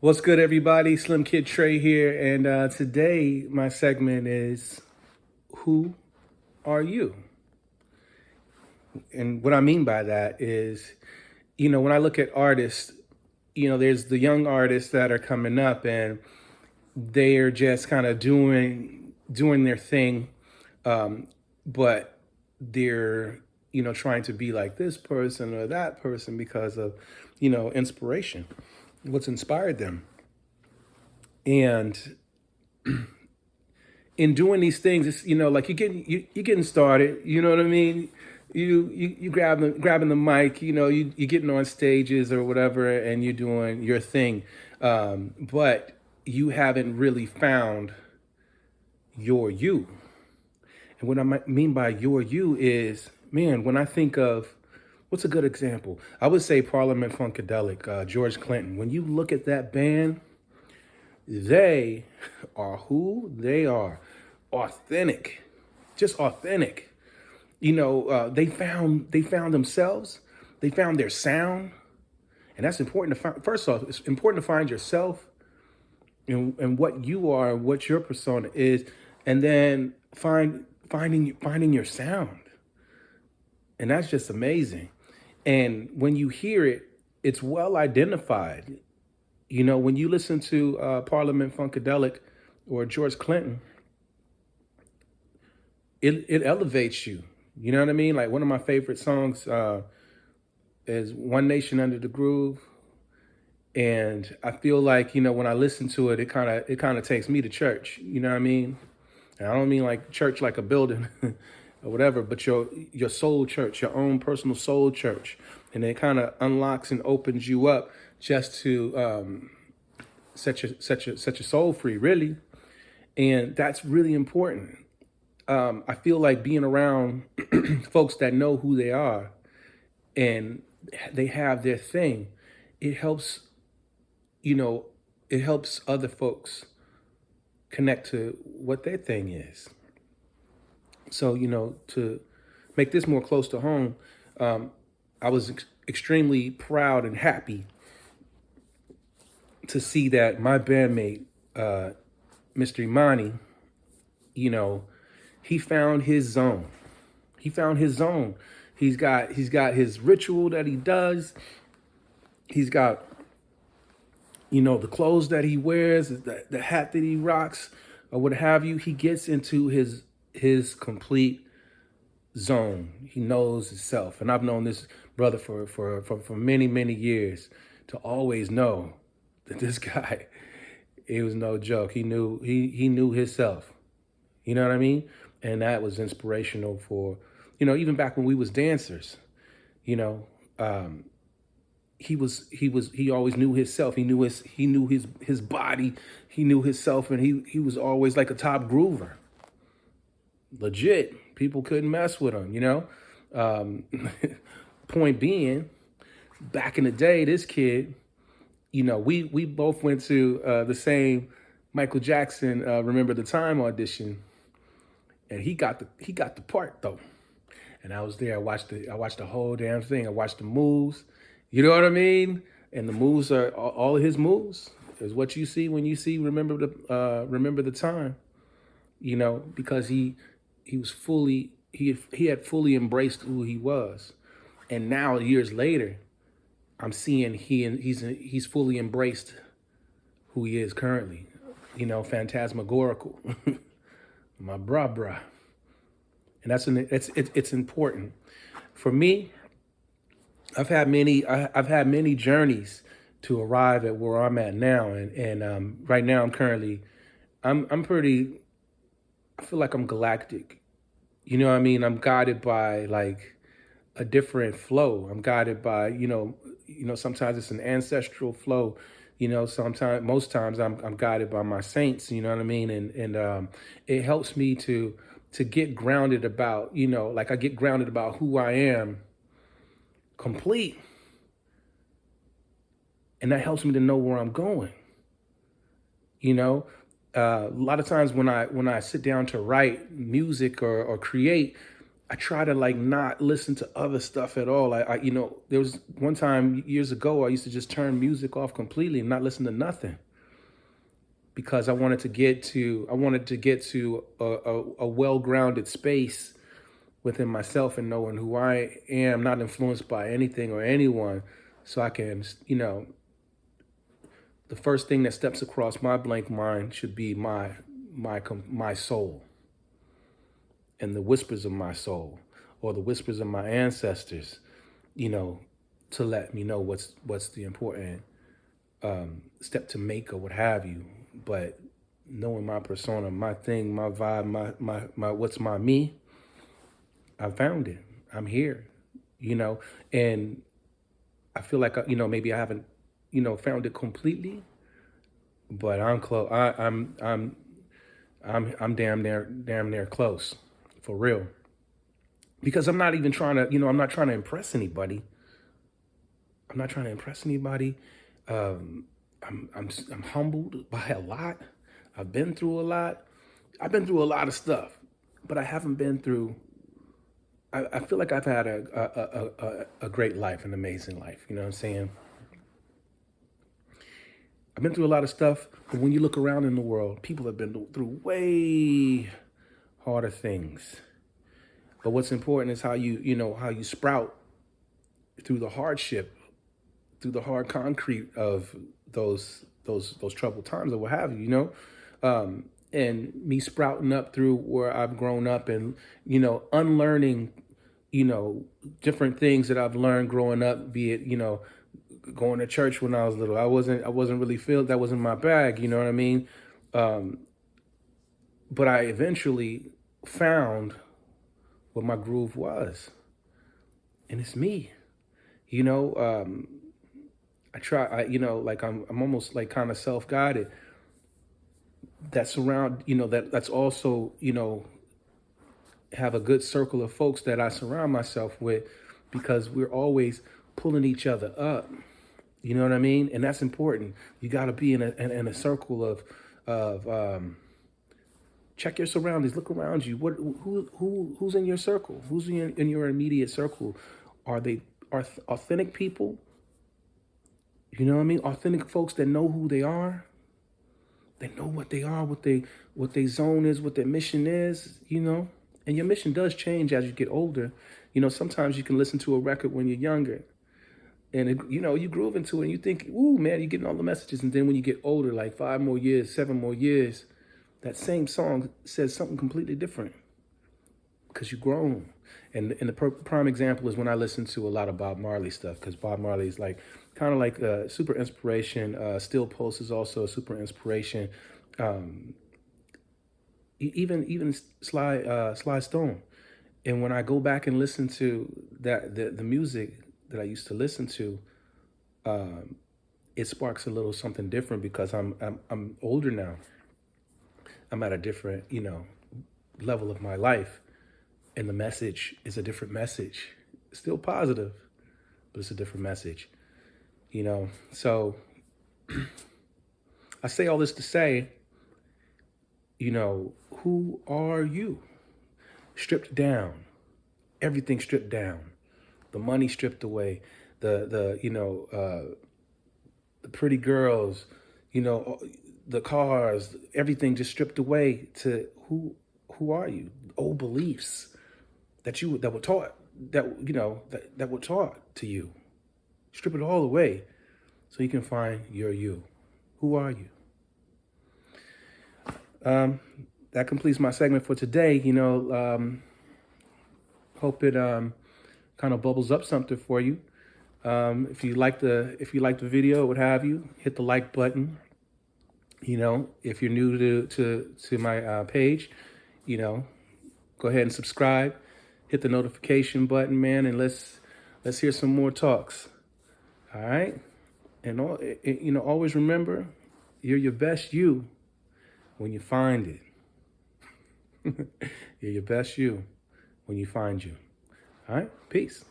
What's good, everybody? Slim Kid Trey here, and today my segment is Who Are You? And what I mean by that is, when I look at artists, there's the young artists that are coming up and they're just kind of doing their thing, but they're trying to be like this person or that person because of inspiration, what's inspired them. And in doing these things, it's like you're getting started. You know what I mean? You grabbing the mic. You're getting on stages or whatever, and you're doing your thing. But you haven't really found your you. And what I mean by your you is, man, when I think of what's a good example, I would say Parliament Funkadelic, George Clinton. When you look at that band, they are who they are, authentic, just authentic. They found themselves, they found their sound, and that's important to find. First off, it's important to find yourself and what you are, what your persona is, and then finding your sound, and that's just amazing. And when you hear it, it's well identified. When you listen to Parliament Funkadelic or George Clinton, it elevates you. You know what I mean? Like one of my favorite songs is "One Nation Under the Groove," and I feel like when I listen to it, it kind of takes me to church. You know what I mean? And I don't mean like church like a building or whatever, but your soul church, your own personal soul church, and it kind of unlocks and opens you up just to set your soul free, really. And that's really important. I feel like being around folks that know who they are and they have their thing, it helps, you know, it helps other folks connect to what their thing is. So, to make this more close to home, I was extremely proud and happy to see that my bandmate, Mr. Imani, you know, he found his zone. He found his zone. He's got his ritual that he does. He's got, the clothes that he wears, the hat that he rocks, or what have you. He gets into his complete zone. He knows himself. And I've known this brother for many, many years to always know that this guy, it was no joke. He knew himself. You know what I mean? And that was inspirational for, even back when we was dancers, you know, he always knew himself. He knew his body. He knew himself, and he was always like a top groover. Legit. People couldn't mess with him, Um, point being, back in the day, this kid, we both went to the same Michael Jackson Remember the Time audition, and he got the part though. And I was there. I watched the whole damn thing. I watched the moves. You know what I mean? And the moves are all of his moves is what you see when you see Remember the Time. Because he was he had fully embraced who he was, and now years later, I'm seeing he's fully embraced who he is currently. Phantasmagorical, my brah. And it's important for me. I've had many journeys to arrive at where I'm at now, and right now I'm pretty. I feel like I'm galactic. You know what I mean? I'm guided by like a different flow. I'm guided by sometimes it's an ancestral flow. Sometimes most times I'm guided by my saints. You know what I mean? And it helps me to get grounded about like I get grounded about who I am complete, and that helps me to know where I'm going. You know, a lot of times when I sit down to write music or create, I try to like not listen to other stuff at all. There was one time years ago I used to just turn music off completely and not listen to nothing because I wanted to get to a well-grounded space within myself and knowing who I am, not influenced by anything or anyone, so I can, the first thing that steps across my blank mind should be my soul and the whispers of my soul or the whispers of my ancestors, you know, to let me know what's the important step to make or what have you. But knowing my persona, my thing, my vibe, my what's my me, I found it. I'm here, and I feel like maybe I haven't found it completely, but I'm close. I'm damn near close, for real. Because I'm not even trying to, I'm not trying to impress anybody. I'm not trying to impress anybody. I'm humbled by a lot. I've been through a lot. I've been through a lot of stuff, but I haven't been through. I feel like I've had a great life, an amazing life. You know what I'm saying? I've been through a lot of stuff, but when you look around in the world, people have been through way harder things. But what's important is how how you sprout through the hardship, through the hard concrete of those troubled times or what have and me sprouting up through where I've grown up and unlearning different things that I've learned growing up, be it going to church when I was little. I wasn't really feel that wasn't my bag, you know what I mean? But I eventually found what my groove was. And it's me. I try like I'm almost like kind of self-guided. That's around, that's also, have a good circle of folks that I surround myself with because we're always pulling each other up. You know what I mean? And that's important. You got to be in a circle of check your surroundings. Look around you. Who's in your circle? Who's in your immediate circle? Are they authentic people? You know what I mean? Authentic folks that know who they are. They know what they are, what they zone is, what their mission is. And your mission does change as you get older. Sometimes you can listen to a record when you're younger. And, you groove into it and you think, ooh, man, you're getting all the messages. And then when you get older, like 5 more years, 7 more years, that same song says something completely different because you've grown. And the prime example is when I listen to a lot of Bob Marley stuff, because Bob Marley is like kind of like a super inspiration. Still Pulse is also a super inspiration. Even Sly Stone. And when I go back and listen to the music that I used to listen to, it sparks a little something different because I'm older now. I'm at a different, level of my life, and the message is a different message. It's still positive, but it's a different message. So I say all this to say, who are you? Stripped down, everything stripped down. The money stripped away, the pretty girls, the cars, everything just stripped away to who are you? Old beliefs that were taught that were taught to you. Strip it all away so you can find your you. Who are you? That completes my segment for today. Hope it kind of bubbles up something for you. If you like the video, what have you, hit the like button. If you're new to my page, go ahead and subscribe. Hit the notification button, man, and let's hear some more talks. All right, and always remember, you're your best you when you find it. You're your best you when you find you. All right, peace.